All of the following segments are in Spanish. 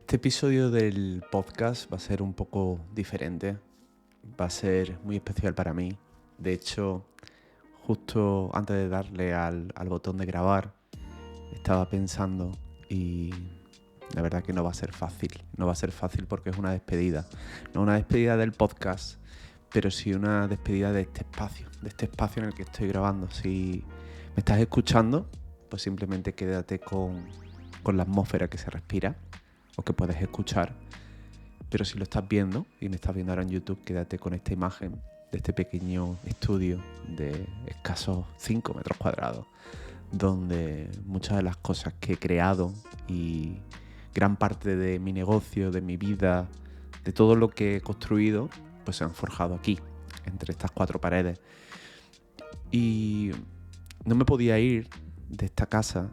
Este episodio del podcast va a ser un poco diferente, va a ser muy especial para mí. De hecho, justo antes de darle al botón de grabar, estaba pensando y la verdad que no va a ser fácil. No va a ser fácil porque es una despedida. No una despedida del podcast, pero sí una despedida de este espacio en el que estoy grabando. Si me estás escuchando, pues simplemente quédate con la atmósfera que se respira o que puedes escuchar, pero si lo estás viendo y me estás viendo ahora en YouTube, quédate con esta imagen de este pequeño estudio de escasos 5 metros cuadrados, donde muchas de las cosas que he creado y gran parte de mi negocio, de mi vida, de todo lo que he construido, pues se han forjado aquí, entre estas 4 paredes. Y no me podía ir de esta casa,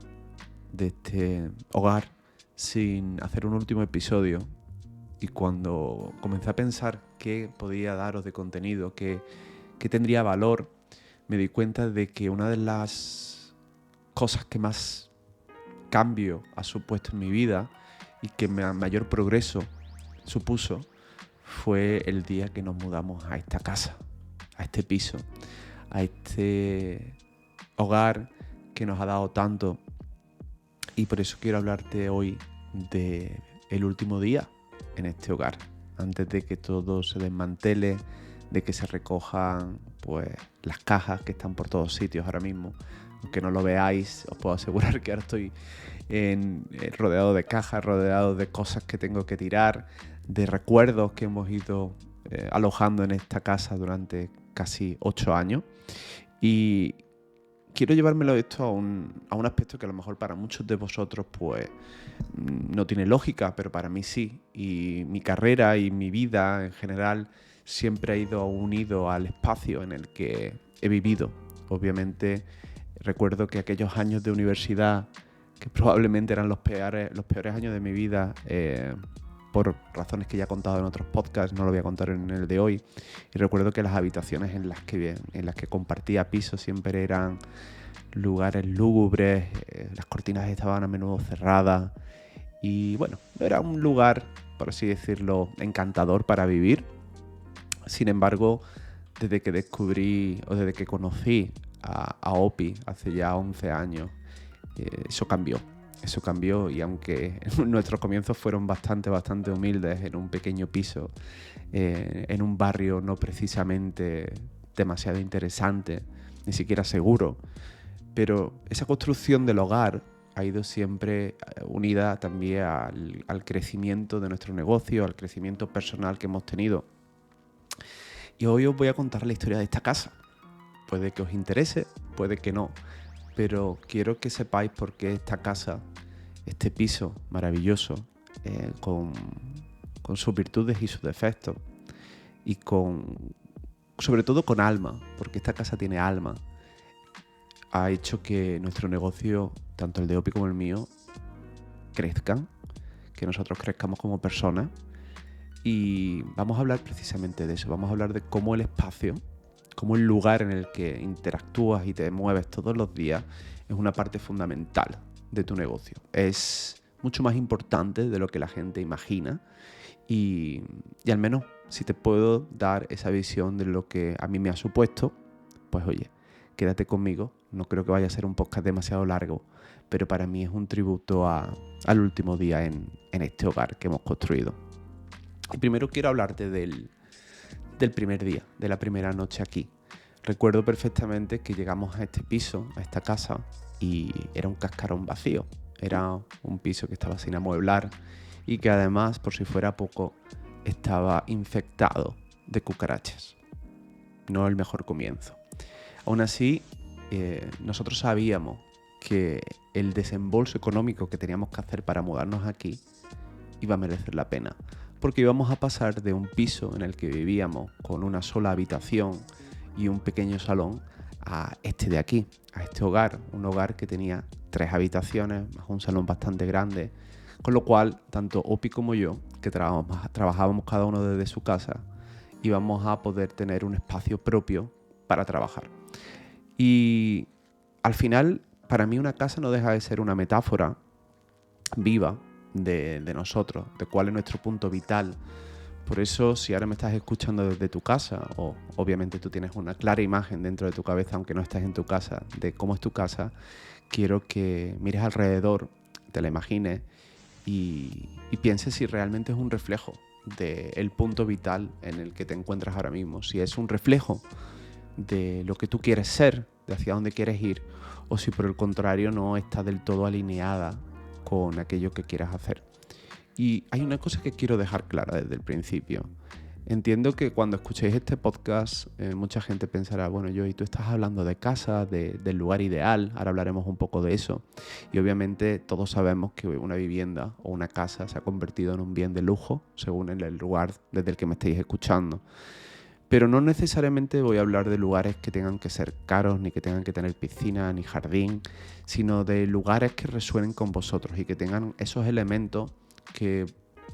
de este hogar, sin hacer un último episodio. Y cuando comencé a pensar qué podía daros de contenido, qué tendría valor, me di cuenta de que una de las cosas que más cambio ha supuesto en mi vida y que mayor progreso supuso fue el día que nos mudamos a esta casa, a este piso, a este hogar que nos ha dado tanto. Y por eso quiero hablarte hoy de el último día en este hogar, antes de que todo se desmantele, de que se recojan pues las cajas que están por todos sitios ahora mismo. Aunque no lo veáis, os puedo asegurar que ahora estoy rodeado de cajas, rodeado de cosas que tengo que tirar, de recuerdos que hemos ido alojando en esta casa durante casi 8 años. Y quiero llevármelo esto a un aspecto que a lo mejor para muchos de vosotros pues no tiene lógica, pero para mí sí. Y mi carrera y mi vida en general siempre ha ido unido al espacio en el que he vivido. Obviamente recuerdo que aquellos años de universidad, que probablemente eran los peores años de mi vida, por razones que ya he contado en otros podcasts, no lo voy a contar en el de hoy. Y recuerdo que las habitaciones en las que compartía piso siempre eran lugares lúgubres, las cortinas estaban a menudo cerradas y bueno, era un lugar, por así decirlo, encantador para vivir. Sin embargo, desde que conocí a Opi hace ya 11 años, eso cambió y aunque nuestros comienzos fueron bastante humildes en un pequeño piso, en un barrio no precisamente demasiado interesante, ni siquiera seguro, pero esa construcción del hogar ha ido siempre unida también al crecimiento de nuestro negocio, al crecimiento personal que hemos tenido. Y hoy os voy a contar la historia de esta casa. Puede que os interese, puede que no, pero quiero que sepáis por qué esta casa, este piso maravilloso, con sus virtudes y sus defectos, y sobre todo con alma, porque esta casa tiene alma, ha hecho que nuestro negocio, tanto el de Opi como el mío, crezcan, que nosotros crezcamos como personas. Y vamos a hablar precisamente de eso, vamos a hablar de cómo el espacio, cómo el lugar en el que interactúas y te mueves todos los días es una parte fundamental de tu negocio. Es mucho más importante de lo que la gente imagina y al menos si te puedo dar esa visión de lo que a mí me ha supuesto, pues oye, quédate conmigo. No creo que vaya a ser un podcast demasiado largo, pero para mí es un tributo al último día en este hogar que hemos construido. Y primero quiero hablarte del primer día, de la primera noche aquí. Recuerdo perfectamente que llegamos a este piso, a esta casa, y era un cascarón vacío. Era un piso que estaba sin amueblar y que además, por si fuera poco, estaba infectado de cucarachas. No el mejor comienzo. Aún así, nosotros sabíamos que el desembolso económico que teníamos que hacer para mudarnos aquí iba a merecer la pena, porque íbamos a pasar de un piso en el que vivíamos con una sola habitación y un pequeño salón a este de aquí, a este hogar, un hogar que tenía 3 habitaciones más un salón bastante grande, con lo cual tanto Opi como yo, que trabajábamos cada uno desde su casa, íbamos a poder tener un espacio propio para trabajar. Y al final, para mí una casa no deja de ser una metáfora viva de nosotros, de cuál es nuestro punto vital. Por eso, si ahora me estás escuchando desde tu casa, o obviamente tú tienes una clara imagen dentro de tu cabeza, aunque no estés en tu casa, de cómo es tu casa, quiero que mires alrededor, te la imagines y pienses si realmente es un reflejo del punto vital en el que te encuentras ahora mismo. Si es un reflejo de lo que tú quieres ser, de hacia dónde quieres ir, o si por el contrario no está del todo alineada con aquello que quieras hacer. Y hay una cosa que quiero dejar clara desde el principio. Entiendo que cuando escuchéis este podcast, mucha gente pensará, bueno, Joey, tú estás hablando de casa, del lugar ideal, ahora hablaremos un poco de eso. Y obviamente todos sabemos que una vivienda o una casa se ha convertido en un bien de lujo, según el lugar desde el que me estéis escuchando. Pero no necesariamente voy a hablar de lugares que tengan que ser caros, ni que tengan que tener piscina, ni jardín, sino de lugares que resuenen con vosotros y que tengan esos elementos que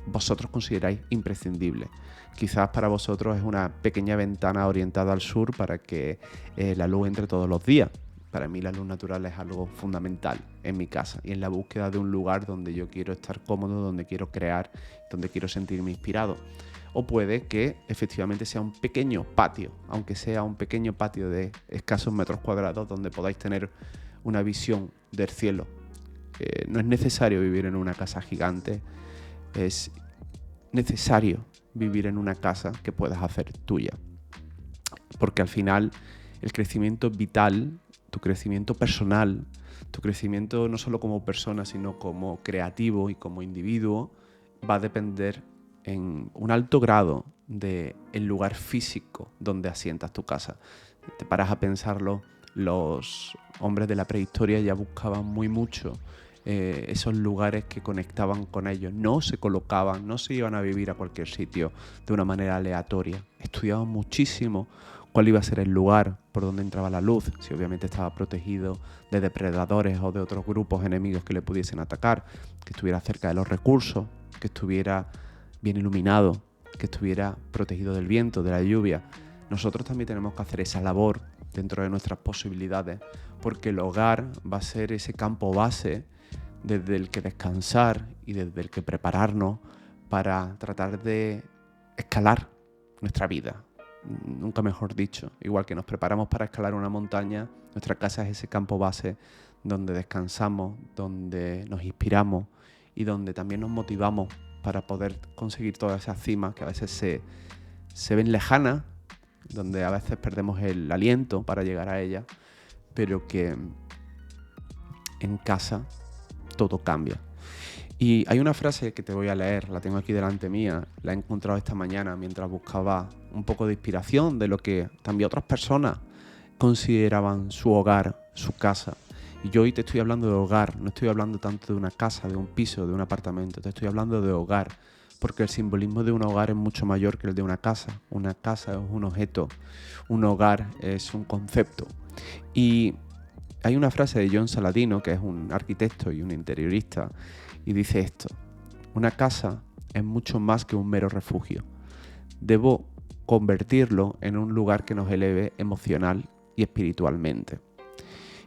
vosotros consideráis imprescindibles. Quizás para vosotros es una pequeña ventana orientada al sur para que la luz entre todos los días. Para mí la luz natural es algo fundamental en mi casa y en la búsqueda de un lugar donde yo quiero estar cómodo, donde quiero crear, donde quiero sentirme inspirado. O puede que efectivamente sea un pequeño patio, aunque sea un pequeño patio de escasos metros cuadrados donde podáis tener una visión del cielo. No es necesario vivir en una casa gigante, es necesario vivir en una casa que puedas hacer tuya. Porque al final el crecimiento vital, tu crecimiento personal, tu crecimiento no solo como persona, sino como creativo y como individuo, va a depender en un alto grado del lugar físico donde asientas tu casa. Te paras a pensarlo, los hombres de la prehistoria ya buscaban muy mucho esos lugares que conectaban con ellos. No se colocaban, no se iban a vivir a cualquier sitio de una manera aleatoria. Estudiaban muchísimo cuál iba a ser el lugar por donde entraba la luz, si obviamente estaba protegido de depredadores o de otros grupos enemigos que le pudiesen atacar, que estuviera cerca de los recursos, que estuviera bien iluminado, que estuviera protegido del viento, de la lluvia. Nosotros también tenemos que hacer esa labor dentro de nuestras posibilidades, porque el hogar va a ser ese campo base desde el que descansar y desde el que prepararnos para tratar de escalar nuestra vida. Nunca mejor dicho, igual que nos preparamos para escalar una montaña, nuestra casa es ese campo base donde descansamos, donde nos inspiramos y donde también nos motivamos para poder conseguir todas esas cimas que a veces se ven lejanas, donde a veces perdemos el aliento para llegar a ellas, pero que en casa todo cambia. Y hay una frase que te voy a leer, la tengo aquí delante mía, la he encontrado esta mañana mientras buscaba un poco de inspiración de lo que también otras personas consideraban su hogar, su casa. Y yo hoy te estoy hablando de hogar, no estoy hablando tanto de una casa, de un piso, de un apartamento, te estoy hablando de hogar, porque el simbolismo de un hogar es mucho mayor que el de una casa. Una casa es un objeto, un hogar es un concepto. Y hay una frase de John Saladino, que es un arquitecto y un interiorista, y dice esto: una casa es mucho más que un mero refugio. Debo convertirlo en un lugar que nos eleve emocional y espiritualmente.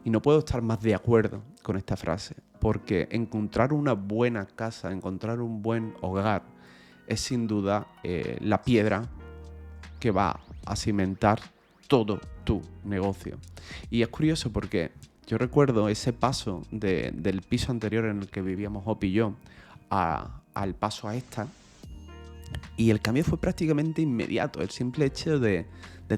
Y no puedo estar más de acuerdo con esta frase, porque encontrar una buena casa, encontrar un buen hogar, es sin duda la piedra que va a cimentar todo tu negocio. Y es curioso porque yo recuerdo ese paso del piso anterior en el que vivíamos Hop y yo al paso a esta, y el cambio fue prácticamente inmediato. El simple hecho de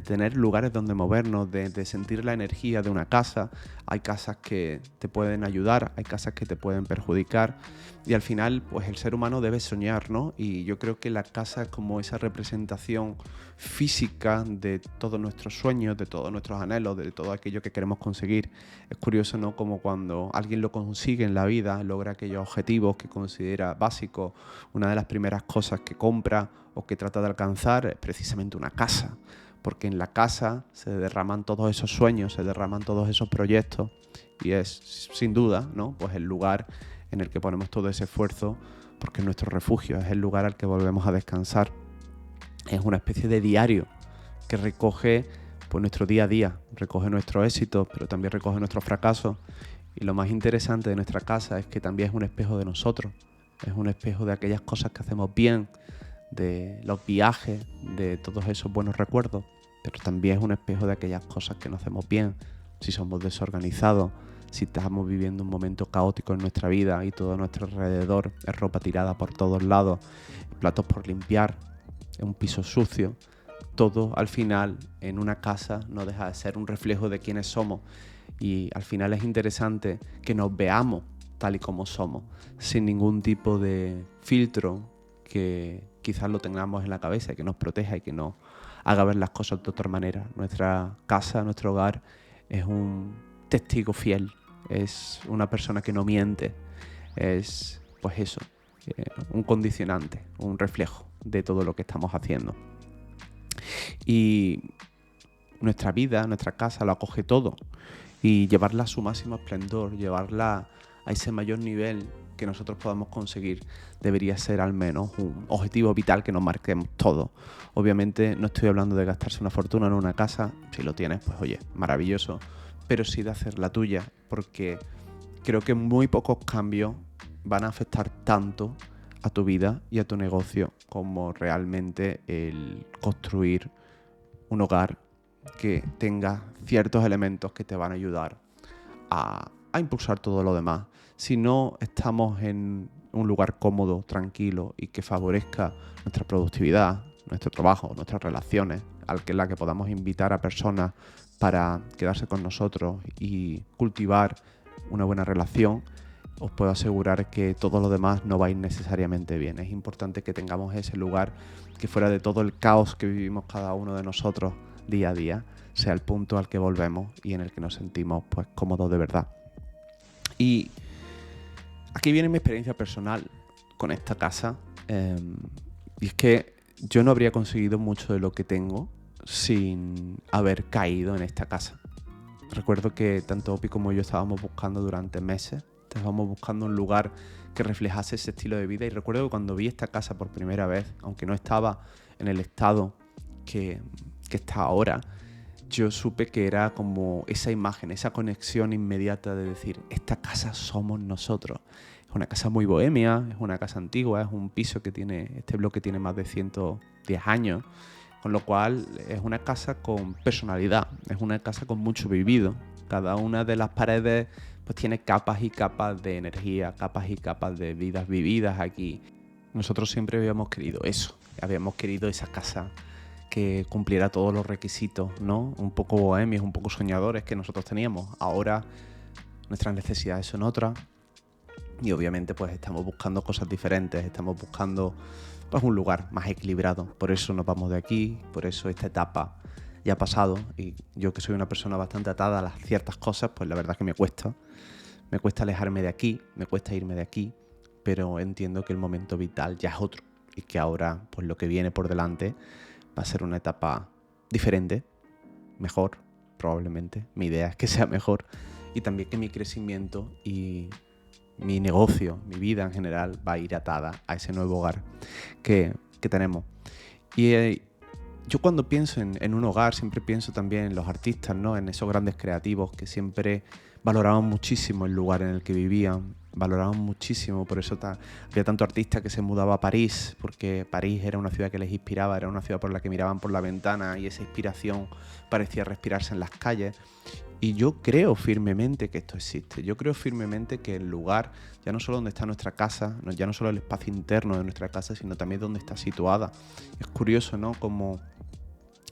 tener lugares donde movernos, de sentir la energía de una casa. Hay casas que te pueden ayudar, hay casas que te pueden perjudicar. Y al final, pues el ser humano debe soñar, ¿no? Y yo creo que la casa es como esa representación física de todos nuestros sueños, de todos nuestros anhelos, de todo aquello que queremos conseguir. Es curioso, ¿no? Como cuando alguien lo consigue en la vida, logra aquellos objetivos que considera básicos, una de las primeras cosas que compra o que trata de alcanzar es precisamente una casa. Porque en la casa se derraman todos esos sueños, se derraman todos esos proyectos y es sin duda, ¿no? Pues el lugar en el que ponemos todo ese esfuerzo, porque es nuestro refugio, es el lugar al que volvemos a descansar. Es una especie de diario que recoge pues nuestro día a día, recoge nuestros éxitos, pero también recoge nuestros fracasos. Y lo más interesante de nuestra casa es que también es un espejo de nosotros, es un espejo de aquellas cosas que hacemos bien, de los viajes, de todos esos buenos recuerdos, pero también es un espejo de aquellas cosas que no hacemos bien, si somos desorganizados, si estamos viviendo un momento caótico en nuestra vida y todo a nuestro alrededor es ropa tirada por todos lados, platos por limpiar, un piso sucio. Todo al final en una casa no deja de ser un reflejo de quiénes somos, y al final es interesante que nos veamos tal y como somos, sin ningún tipo de filtro que quizás lo tengamos en la cabeza y que nos proteja y que nos haga ver las cosas de otra manera. Nuestra casa, nuestro hogar es un testigo fiel, es una persona que no miente, es pues eso, un condicionante, un reflejo de todo lo que estamos haciendo. Y nuestra vida, nuestra casa lo acoge todo, y llevarla a su máximo esplendor, llevarla a ese mayor nivel que nosotros podamos conseguir, debería ser al menos un objetivo vital que nos marquemos todos. Obviamente no estoy hablando de gastarse una fortuna en una casa, si lo tienes, pues oye, maravilloso, pero sí de hacer la tuya, porque creo que muy pocos cambios van a afectar tanto a tu vida y a tu negocio como realmente el construir un hogar que tenga ciertos elementos que te van a ayudar a impulsar todo lo demás. Si no estamos en un lugar cómodo, tranquilo y que favorezca nuestra productividad, nuestro trabajo, nuestras relaciones, la que podamos invitar a personas para quedarse con nosotros y cultivar una buena relación, os puedo asegurar que todo lo demás no va a ir necesariamente bien. Es importante que tengamos ese lugar que, fuera de todo el caos que vivimos cada uno de nosotros día a día, sea el punto al que volvemos y en el que nos sentimos pues cómodos de verdad. Y aquí viene mi experiencia personal con esta casa, y es que yo no habría conseguido mucho de lo que tengo sin haber caído en esta casa. Recuerdo que tanto Opi como yo estábamos buscando durante meses, estábamos buscando un lugar que reflejase ese estilo de vida, y recuerdo que cuando vi esta casa por primera vez, aunque no estaba en el estado que está ahora, yo supe que era como esa imagen, esa conexión inmediata de decir, esta casa somos nosotros. Es una casa muy bohemia, es una casa antigua, es un piso que tiene, este bloque tiene más de 110 años, con lo cual es una casa con personalidad, es una casa con mucho vivido. Cada una de las paredes pues tiene capas y capas de energía, capas y capas de vidas vividas aquí. Nosotros siempre habíamos querido eso, habíamos querido esa casa que cumpliera todos los requisitos, ¿no? Un poco bohemios, un poco soñadores que nosotros teníamos. Ahora nuestras necesidades son otras y obviamente pues estamos buscando cosas diferentes, estamos buscando pues un lugar más equilibrado. Por eso nos vamos de aquí, por eso esta etapa ya ha pasado, y yo, que soy una persona bastante atada a las ciertas cosas, pues la verdad es que me cuesta alejarme de aquí, me cuesta irme de aquí, pero entiendo que el momento vital ya es otro y que ahora pues lo que viene por delante va a ser una etapa diferente, mejor, probablemente. Mi idea es que sea mejor, y también que mi crecimiento y mi negocio, mi vida en general, va a ir atada a ese nuevo hogar que tenemos. Y yo cuando pienso en un hogar, siempre pienso también en los artistas, ¿no? En esos grandes creativos que siempre valoraban muchísimo el lugar en el que vivían, valoraban muchísimo, por eso había tanto artista que se mudaba a París, porque París era una ciudad que les inspiraba, era una ciudad por la que miraban por la ventana y esa inspiración parecía respirarse en las calles. Y yo creo firmemente que esto existe, yo creo firmemente que el lugar, ya no solo donde está nuestra casa, ya no solo el espacio interno de nuestra casa, sino también donde está situada. Es curioso, ¿no? Como,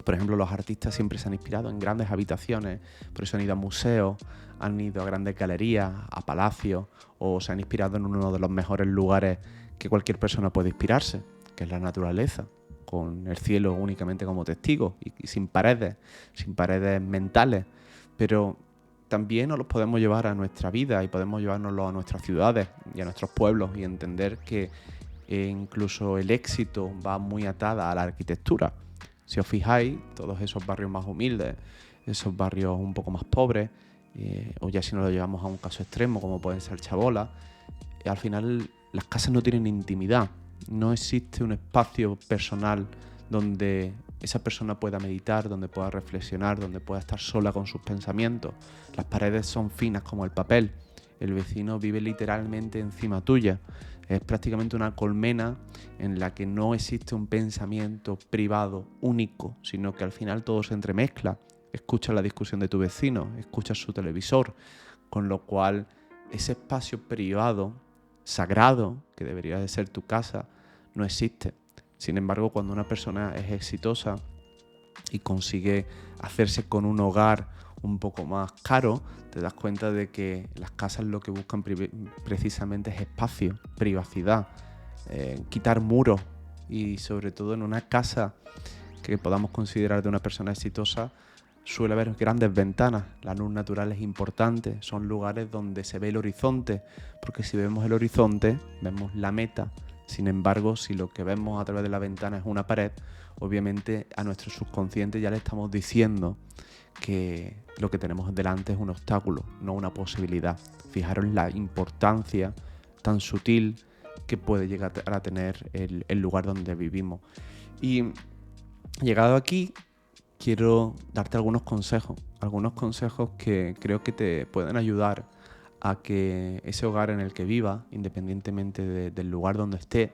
por ejemplo, los artistas siempre se han inspirado en grandes habitaciones, por eso han ido a museos, han ido a grandes galerías, a palacios, o se han inspirado en uno de los mejores lugares que cualquier persona puede inspirarse, que es la naturaleza, con el cielo únicamente como testigo y sin paredes mentales. Pero también nos los podemos llevar a nuestra vida y podemos llevárnoslo a nuestras ciudades y a nuestros pueblos, y entender que incluso el éxito va muy atada a la arquitectura. Si os fijáis, todos esos barrios más humildes, esos barrios un poco más pobres, o ya si nos lo llevamos a un caso extremo como pueden ser chabolas, al final las casas no tienen intimidad, no existe un espacio personal donde esa persona pueda meditar, donde pueda reflexionar, donde pueda estar sola con sus pensamientos. Las paredes son finas como el papel. El vecino vive literalmente encima tuya. Es prácticamente una colmena en la que no existe un pensamiento privado único, sino que al final todo se entremezcla. Escuchas la discusión de tu vecino, escuchas su televisor, con lo cual ese espacio privado, sagrado, que debería de ser tu casa, no existe. Sin embargo, cuando una persona es exitosa y consigue hacerse con un hogar un poco más caro, te das cuenta de que las casas lo que buscan precisamente es espacio, privacidad, quitar muros, y sobre todo en una casa que podamos considerar de una persona exitosa suele haber grandes ventanas. La luz natural es importante, son lugares donde se ve el horizonte, porque si vemos el horizonte vemos la meta. Sin embargo, si lo que vemos a través de la ventana es una pared, obviamente a nuestro subconsciente ya le estamos diciendo que lo que tenemos delante es un obstáculo, no una posibilidad. Fijaros la importancia tan sutil que puede llegar a tener el lugar donde vivimos. Y llegado aquí, quiero darte algunos consejos que creo que te pueden ayudar a que ese hogar en el que viva, independientemente del lugar donde esté,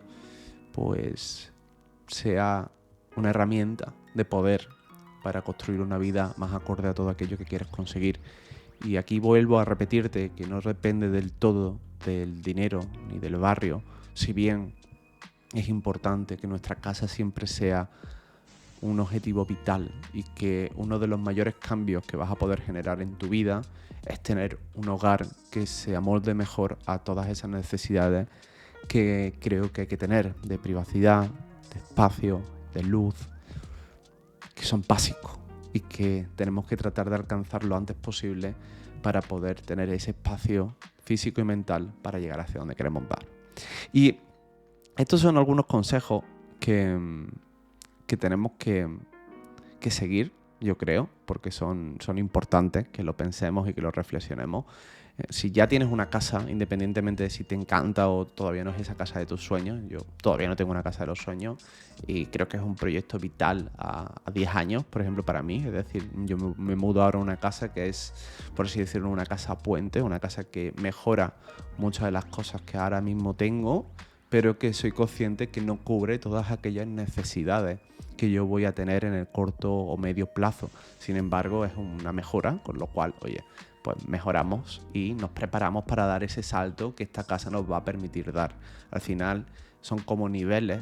pues sea una herramienta de poder para construir una vida más acorde a todo aquello que quieres conseguir. Y aquí vuelvo a repetirte que no depende del todo del dinero ni del barrio, si bien es importante que nuestra casa siempre sea un objetivo vital, y que uno de los mayores cambios que vas a poder generar en tu vida es tener un hogar que se amolde mejor a todas esas necesidades que creo que hay que tener, de privacidad, de espacio, de luz, que son básicos y que tenemos que tratar de alcanzar lo antes posible para poder tener ese espacio físico y mental para llegar hacia donde queremos dar. Y estos son algunos consejos que tenemos que seguir, yo creo, porque son importantes que lo pensemos y que lo reflexionemos. Si ya tienes una casa, independientemente de si te encanta o todavía no es esa casa de tus sueños, yo todavía no tengo una casa de los sueños y creo que es un proyecto vital a 10 años, por ejemplo, para mí. Es decir, yo me mudo ahora a una casa que es, por así decirlo, una casa puente, una casa que mejora muchas de las cosas que ahora mismo tengo, pero que soy consciente que no cubre todas aquellas necesidades que yo voy a tener en el corto o medio plazo. Sin embargo, es una mejora, con lo cual, oye, pues mejoramos y nos preparamos para dar ese salto que esta casa nos va a permitir dar. Al final son como niveles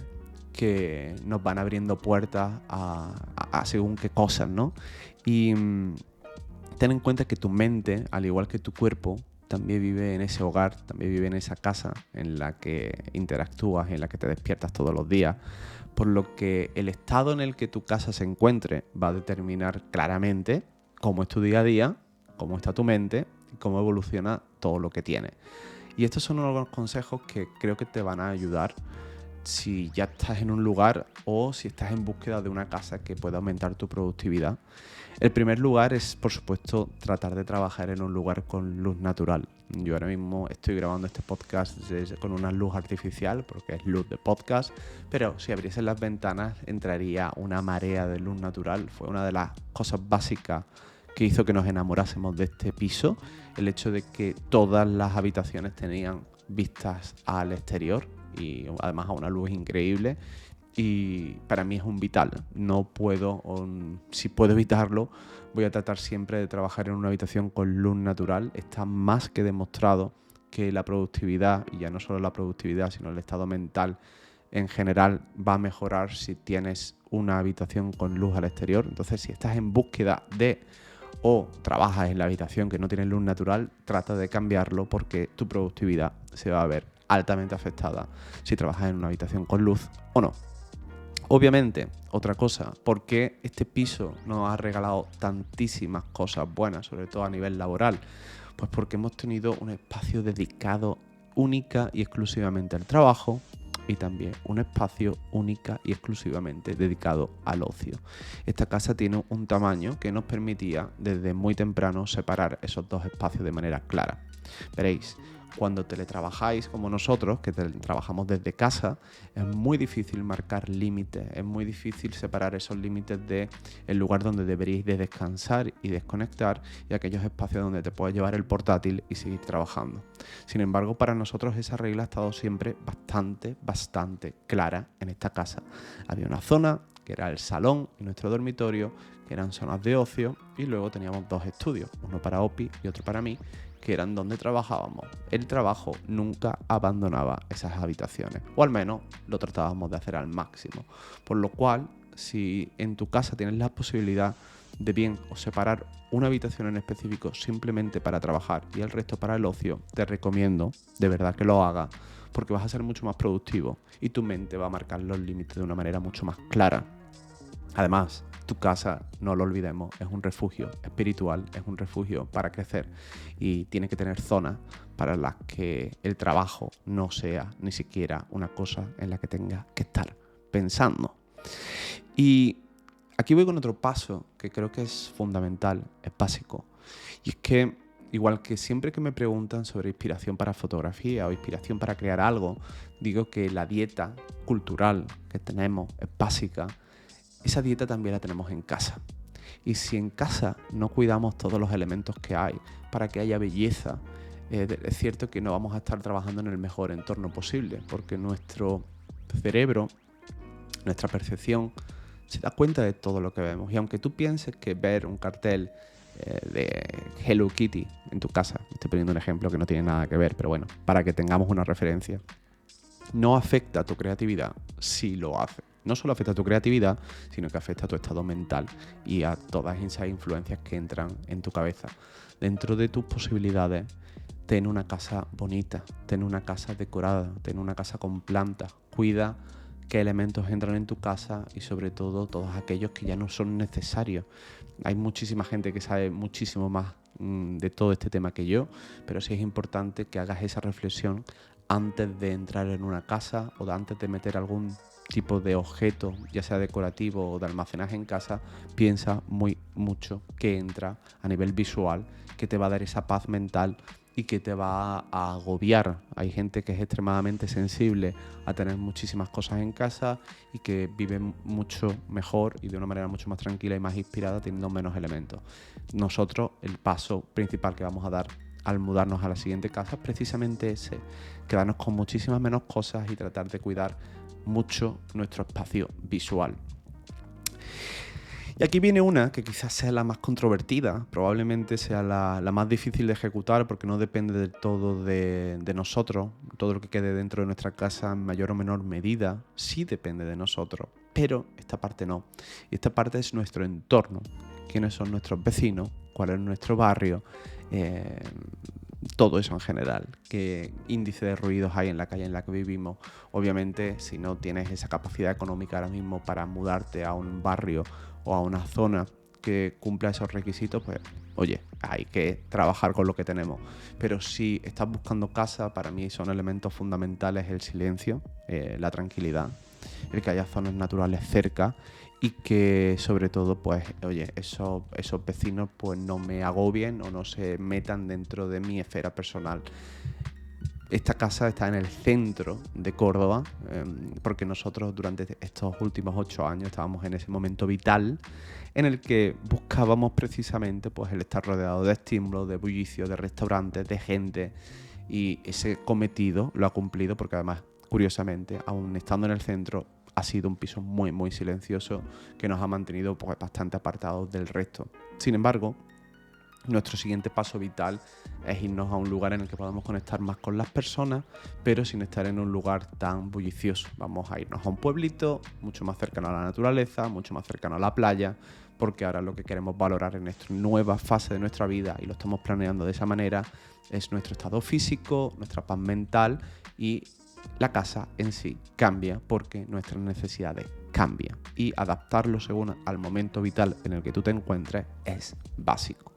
que nos van abriendo puertas a según qué cosas, ¿no? Y ten en cuenta que tu mente, al igual que tu cuerpo, también vive en ese hogar, también vive en esa casa en la que interactúas, en la que te despiertas todos los días, por lo que el estado en el que tu casa se encuentre va a determinar claramente cómo es tu día a día, cómo está tu mente y cómo evoluciona todo lo que tienes. Y estos son algunos consejos que creo que te van a ayudar si ya estás en un lugar o si estás en búsqueda de una casa que pueda aumentar tu productividad. El primer lugar es, por supuesto, tratar de trabajar en un lugar con luz natural. Yo ahora mismo estoy grabando este podcast con una luz artificial porque es luz de podcast, pero si abriesen las ventanas entraría una marea de luz natural. Fue una de las cosas básicas que hizo que nos enamorásemos de este piso, el hecho de que todas las habitaciones tenían vistas al exterior y además a una luz increíble. Y para mí es un vital. No puedo, si puedo evitarlo, voy a tratar siempre de trabajar en una habitación con luz natural. Está más que demostrado que la productividad, y ya no solo la productividad, sino el estado mental en general, va a mejorar si tienes una habitación con luz al exterior. Entonces, si estás en búsqueda de o trabajas en la habitación que no tiene luz natural, trata de cambiarlo porque tu productividad se va a ver altamente afectada si trabajas en una habitación con luz o no. Obviamente, otra cosa, ¿por qué este piso nos ha regalado tantísimas cosas buenas, sobre todo a nivel laboral? Pues porque hemos tenido un espacio dedicado única y exclusivamente al trabajo y también un espacio única y exclusivamente dedicado al ocio. Esta casa tiene un tamaño que nos permitía desde muy temprano separar esos dos espacios de manera clara. Veréis, cuando teletrabajáis como nosotros, que trabajamos desde casa, es muy difícil marcar límites, es muy difícil separar esos límites del lugar donde deberíais de descansar y desconectar y aquellos espacios donde te puedes llevar el portátil y seguir trabajando. Sin embargo, para nosotros esa regla ha estado siempre bastante clara en esta casa. Había una zona que era el salón y nuestro dormitorio, que eran zonas de ocio, y luego teníamos 2 estudios, uno para Opi y otro para mí, que eran donde trabajábamos. El trabajo nunca abandonaba esas habitaciones, o al menos lo tratábamos de hacer al máximo. Por lo cual, si en tu casa tienes la posibilidad de bien o separar una habitación en específico simplemente para trabajar y el resto para el ocio, te recomiendo de verdad que lo hagas, porque vas a ser mucho más productivo y tu mente va a marcar los límites de una manera mucho más clara. Además, tu casa, no lo olvidemos, es un refugio espiritual, es un refugio para crecer y tiene que tener zonas para las que el trabajo no sea ni siquiera una cosa en la que tengas que estar pensando. Y aquí voy con otro paso que creo que es fundamental, es básico. Y es que, igual que siempre que me preguntan sobre inspiración para fotografía o inspiración para crear algo, digo que la dieta cultural que tenemos es básica. Esa dieta también la tenemos en casa. Y si en casa no cuidamos todos los elementos que hay para que haya belleza, es cierto que no vamos a estar trabajando en el mejor entorno posible, porque nuestro cerebro, nuestra percepción, se da cuenta de todo lo que vemos. Y aunque tú pienses que ver un cartel de Hello Kitty en tu casa, estoy poniendo un ejemplo que no tiene nada que ver, pero bueno, para que tengamos una referencia, no afecta a tu creatividad, sí lo hace. No solo afecta a tu creatividad, sino que afecta a tu estado mental y a todas esas influencias que entran en tu cabeza. Dentro de tus posibilidades, ten una casa bonita, ten una casa decorada, ten una casa con plantas, cuida qué elementos entran en tu casa y sobre todo todos aquellos que ya no son necesarios. Hay muchísima gente que sabe muchísimo más de todo este tema que yo, pero sí es importante que hagas esa reflexión antes de entrar en una casa o antes de meter algún tipo de objeto, ya sea decorativo o de almacenaje en casa. Piensa mucho que entra a nivel visual, que te va a dar esa paz mental y que te va a agobiar. Hay gente que es extremadamente sensible a tener muchísimas cosas en casa y que vive mucho mejor y de una manera mucho más tranquila y más inspirada teniendo menos elementos. Nosotros, el paso principal que vamos a dar al mudarnos a la siguiente casa es precisamente ese, quedarnos con muchísimas menos cosas y tratar de cuidar mucho nuestro espacio visual. Y aquí viene una que quizás sea la más controvertida, probablemente sea la más difícil de ejecutar porque no depende del todo de nosotros. Todo lo que quede dentro de nuestra casa en mayor o menor medida sí depende de nosotros, pero esta parte no. Y esta parte es nuestro entorno, quiénes son nuestros vecinos, cuál es nuestro barrio, todo eso en general, qué índice de ruidos hay en la calle en la que vivimos. Obviamente, si no tienes esa capacidad económica ahora mismo para mudarte a un barrio o a una zona que cumpla esos requisitos, pues oye, hay que trabajar con lo que tenemos. Pero si estás buscando casa, para mí son elementos fundamentales el silencio, la tranquilidad, el que haya zonas naturales cerca y que sobre todo, pues, oye, esos vecinos pues no me agobien o no se metan dentro de mi esfera personal. Esta casa está en el centro de Córdoba, porque nosotros durante estos últimos 8 años estábamos en ese momento vital en el que buscábamos precisamente pues, el estar rodeado de estímulos, de bullicio, de restaurantes, de gente, y ese cometido lo ha cumplido porque además, curiosamente, aún estando en el centro, ha sido un piso muy silencioso que nos ha mantenido pues, bastante apartados del resto. Sin embargo, nuestro siguiente paso vital es irnos a un lugar en el que podamos conectar más con las personas, pero sin estar en un lugar tan bullicioso. Vamos a irnos a un pueblito mucho más cercano a la naturaleza, mucho más cercano a la playa, porque ahora lo que queremos valorar en esta nueva fase de nuestra vida, y lo estamos planeando de esa manera, es nuestro estado físico, nuestra paz mental, y la casa en sí cambia porque nuestras necesidades cambian, y adaptarlo según al momento vital en el que tú te encuentres es básico.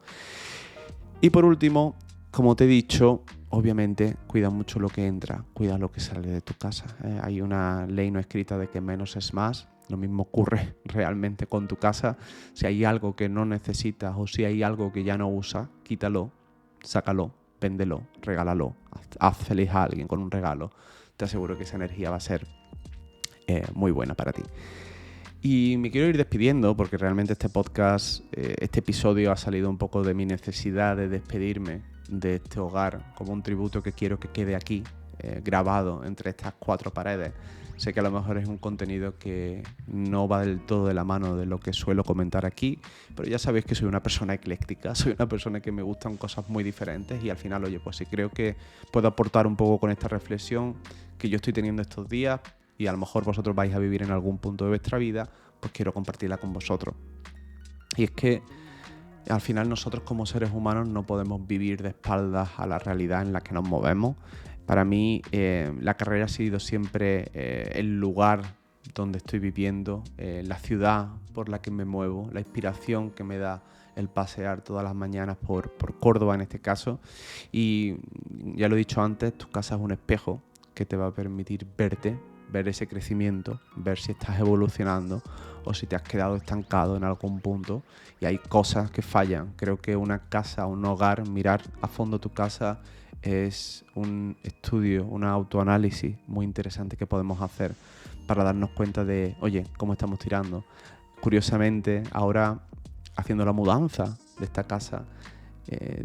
Y por último, como te he dicho, obviamente cuida mucho lo que entra, cuida lo que sale de tu casa. Hay una ley no escrita de que menos es más. Lo mismo ocurre realmente con tu casa. Si hay algo que no necesitas o si hay algo que ya no usas, quítalo, sácalo, véndelo, regálalo, haz feliz a alguien con un regalo, te aseguro que esa energía va a ser muy buena para ti. Y me quiero ir despidiendo porque realmente este podcast, este episodio ha salido un poco de mi necesidad de despedirme de este hogar como un tributo que quiero que quede aquí, grabado entre estas 4 paredes. Sé que a lo mejor es un contenido que no va del todo de la mano de lo que suelo comentar aquí, pero ya sabéis que soy una persona ecléctica, soy una persona que me gustan cosas muy diferentes y al final, oye, pues si creo que puedo aportar un poco con esta reflexión que yo estoy teniendo estos días y a lo mejor vosotros vais a vivir en algún punto de vuestra vida, pues quiero compartirla con vosotros. Y es que al final nosotros como seres humanos no podemos vivir de espaldas a la realidad en la que nos movemos. Para mí la carrera ha sido siempre el lugar donde estoy viviendo, la ciudad por la que me muevo, la inspiración que me da el pasear todas las mañanas por Córdoba en este caso. Y ya lo he dicho antes, tu casa es un espejo que te va a permitir verte, ver ese crecimiento, ver si estás evolucionando o si te has quedado estancado en algún punto y hay cosas que fallan. Creo que una casa, un hogar, mirar a fondo tu casa es un estudio, un autoanálisis muy interesante que podemos hacer para darnos cuenta de, oye, cómo estamos tirando. Curiosamente, ahora haciendo la mudanza de esta casa,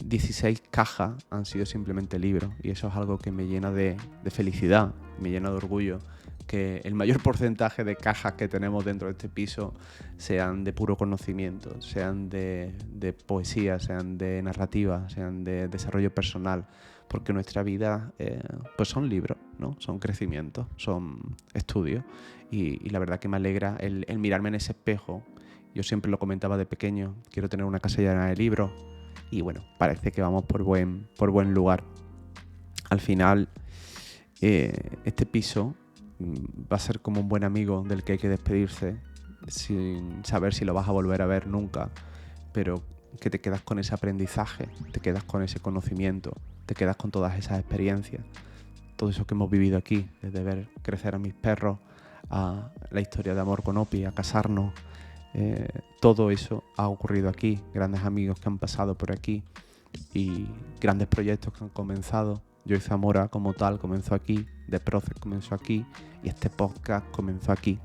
16 cajas han sido simplemente libros y eso es algo que me llena de felicidad, me llena de orgullo, que el mayor porcentaje de cajas que tenemos dentro de este piso sean de puro conocimiento, sean de poesía, sean de narrativa, sean de desarrollo personal, porque nuestra vida pues son libros, ¿no? Son crecimientos, son estudios y la verdad que me alegra el mirarme en ese espejo. Yo siempre lo comentaba de pequeño, quiero tener una casa llena de libros y bueno, parece que vamos por buen lugar. Al final, este piso va a ser como un buen amigo del que hay que despedirse sin saber si lo vas a volver a ver nunca, pero que te quedas con ese aprendizaje, te quedas con ese conocimiento, te quedas con todas esas experiencias, todo eso que hemos vivido aquí, desde ver crecer a mis perros, a la historia de amor con Opi, a casarnos, todo eso ha ocurrido aquí, grandes amigos que han pasado por aquí y grandes proyectos que han comenzado. Joy Zamora como tal comenzó aquí, The Process comenzó aquí y este podcast comenzó aquí.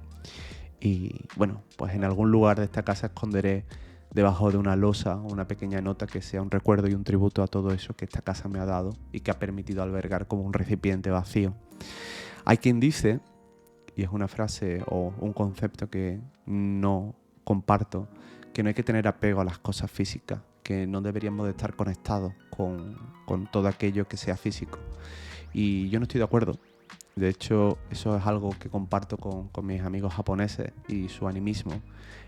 Y bueno, pues en algún lugar de esta casa esconderé debajo de una losa una pequeña nota que sea un recuerdo y un tributo a todo eso que esta casa me ha dado y que ha permitido albergar como un recipiente vacío. Hay quien dice, y es una frase o un concepto que no comparto, que no hay que tener apego a las cosas físicas, que no deberíamos de estar conectados con todo aquello que sea físico. Y yo no estoy de acuerdo. De hecho, eso es algo que comparto con mis amigos japoneses y su animismo.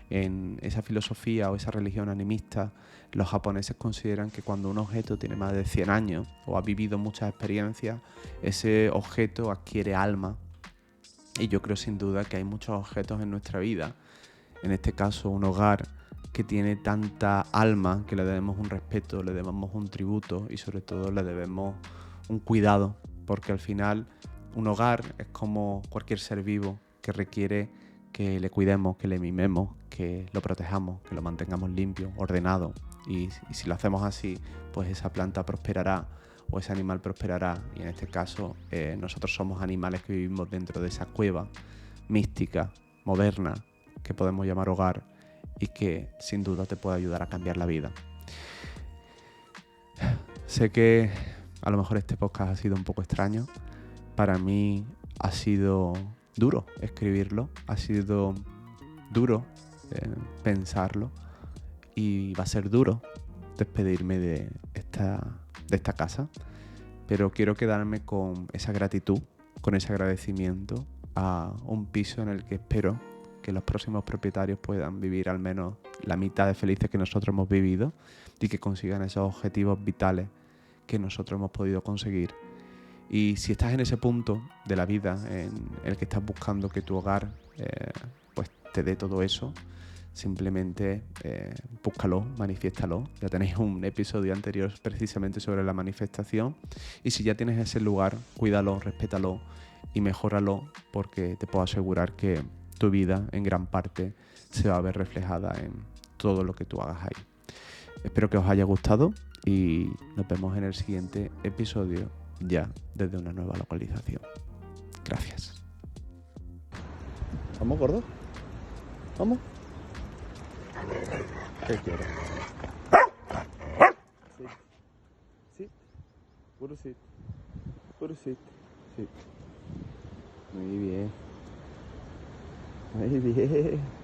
En esa filosofía o esa religión animista, los japoneses consideran que cuando un objeto tiene más de 100 años o ha vivido muchas experiencias, ese objeto adquiere alma. Y yo creo sin duda que hay muchos objetos en nuestra vida, en este caso un hogar, que tiene tanta alma que le debemos un respeto, le debemos un tributo y sobre todo le debemos un cuidado, porque al final un hogar es como cualquier ser vivo que requiere que le cuidemos, que le mimemos, que lo protejamos, que lo mantengamos limpio, ordenado y si lo hacemos así, pues esa planta prosperará o ese animal prosperará y en este caso nosotros somos animales que vivimos dentro de esa cueva mística, moderna, que podemos llamar hogar y que sin duda te puede ayudar a cambiar la vida. Sé que a lo mejor este podcast ha sido un poco extraño. Para mí ha sido duro escribirlo, ha sido duro pensarlo y va a ser duro despedirme de esta casa. Pero quiero quedarme con esa gratitud, con ese agradecimiento a un piso en el que espero que los próximos propietarios puedan vivir al menos la mitad de felices que nosotros hemos vivido y que consigan esos objetivos vitales que nosotros hemos podido conseguir. Y si estás en ese punto de la vida en el que estás buscando que tu hogar pues te dé todo eso, simplemente búscalo, manifiéstalo. Ya tenéis un episodio anterior precisamente sobre la manifestación y si ya tienes ese lugar, cuídalo, respétalo y mejóralo porque te puedo asegurar que tu vida en gran parte se va a ver reflejada en todo lo que tú hagas ahí. Espero que os haya gustado y nos vemos en el siguiente episodio ya desde una nueva localización. Gracias. ¿Vamos, gordo? ¿Vamos? ¿Qué quieres? Sit. Sit. Puro sit. Puro sit. Sit. Muy bien. Muy bien.